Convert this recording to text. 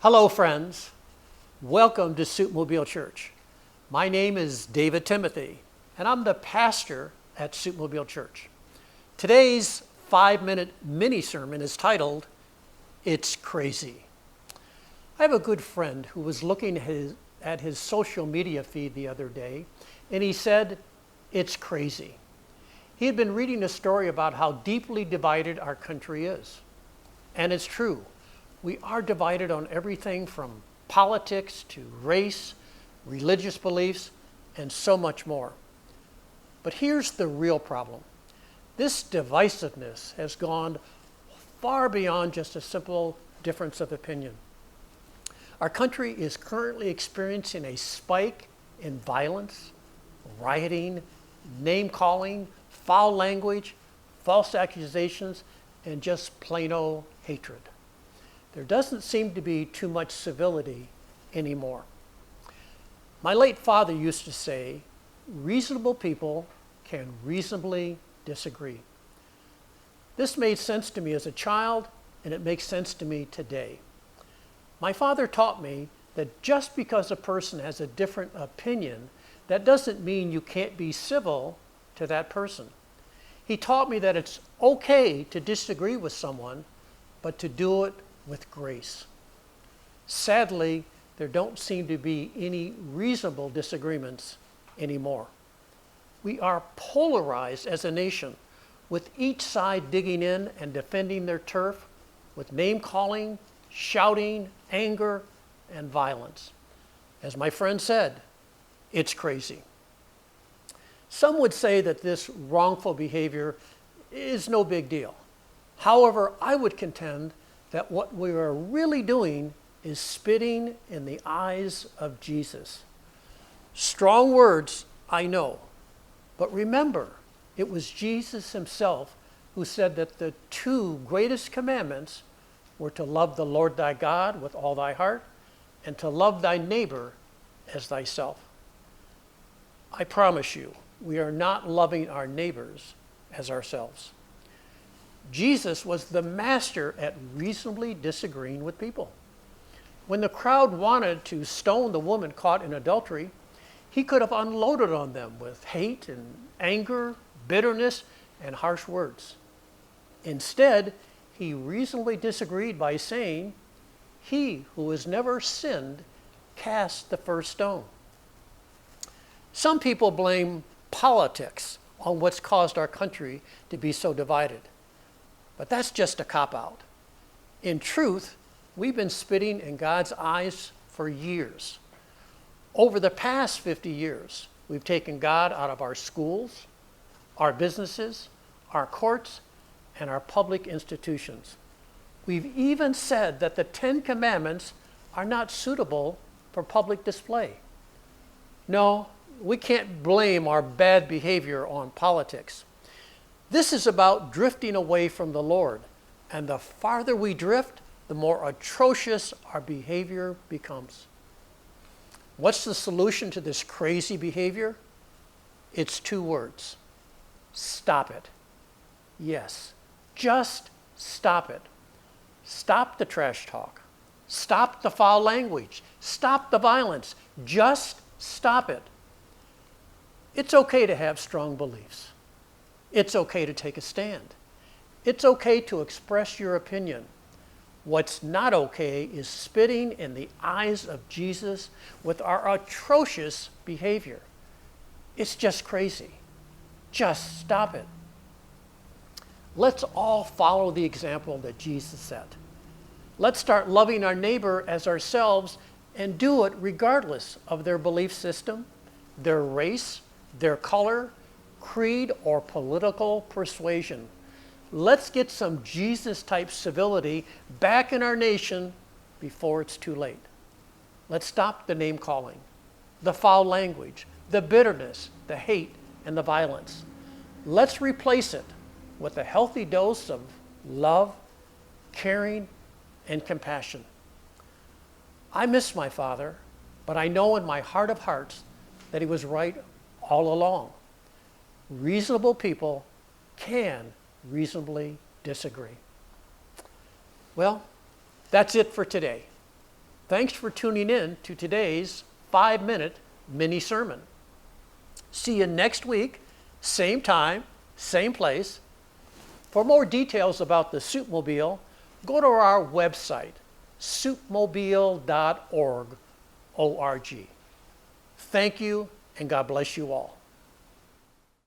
Hello, friends. Welcome to SoupMobile Church. My name is David Timothy, and I'm the pastor at SoupMobile Church. Today's 5-minute mini sermon is titled, It's Crazy. I have a good friend who was looking at his social media feed the other day, and he said, It's crazy. He had been reading a story about how deeply divided our country is. And it's true. We are divided on everything from politics to race, religious beliefs, and so much more. But here's the real problem. This divisiveness has gone far beyond just a simple difference of opinion. Our country is currently experiencing a spike in violence, rioting, name-calling, foul language, false accusations, and just plain old hatred. There doesn't seem to be too much civility anymore. My late father used to say, reasonable people can reasonably disagree. This made sense to me as a child, and it makes sense to me today. My father taught me that just because a person has a different opinion, that doesn't mean you can't be civil to that person. He taught me that it's okay to disagree with someone, but to do it with grace. Sadly, there don't seem to be any reasonable disagreements anymore. We are polarized as a nation, with each side digging in and defending their turf with name-calling, shouting, anger, and violence. As my friend said, it's crazy. Some would say that this wrongful behavior is no big deal. However, I would contend that what we are really doing is spitting in the eyes of Jesus. Strong words, I know. But remember, it was Jesus himself who said that the two greatest commandments were to love the Lord thy God with all thy heart and to love thy neighbor as thyself. I promise you, we are not loving our neighbors as ourselves. Jesus was the master at reasonably disagreeing with people. When the crowd wanted to stone the woman caught in adultery, he could have unloaded on them with hate and anger, bitterness, and harsh words. Instead, he reasonably disagreed by saying, "He who has never sinned, cast the first stone." Some people blame politics on what's caused our country to be so divided. But that's just a cop-out. In truth, we've been spitting in God's eyes for years. Over the past 50 years, we've taken God out of our schools, our businesses, our courts, and our public institutions. We've even said that the 10 Commandments are not suitable for public display. No, we can't blame our bad behavior on politics. This is about drifting away from the Lord, and the farther we drift, the more atrocious our behavior becomes. What's the solution to this crazy behavior? It's 2 words. Stop it. Yes, just stop it. Stop the trash talk. Stop the foul language. Stop the violence. Just stop it. It's okay to have strong beliefs. It's okay to take a stand. It's okay to express your opinion. What's not okay is spitting in the eyes of Jesus with our atrocious behavior. It's just crazy. Just stop it. Let's all follow the example that Jesus set. Let's start loving our neighbor as ourselves and do it regardless of their belief system, their race, their color, creed, or political persuasion. Let's get some Jesus-type civility back in our nation before it's too late. Let's stop the name-calling, the foul language, the bitterness, the hate, and the violence. Let's replace it with a healthy dose of love, caring, and compassion. I miss my father, but I know in my heart of hearts that he was right all along. Reasonable people can reasonably disagree. Well, that's it for today. Thanks for tuning in to today's 5-minute mini sermon. See you next week, same time, same place. For more details about the SoupMobile, go to our website, soupmobile.org. Thank you, and God bless you all.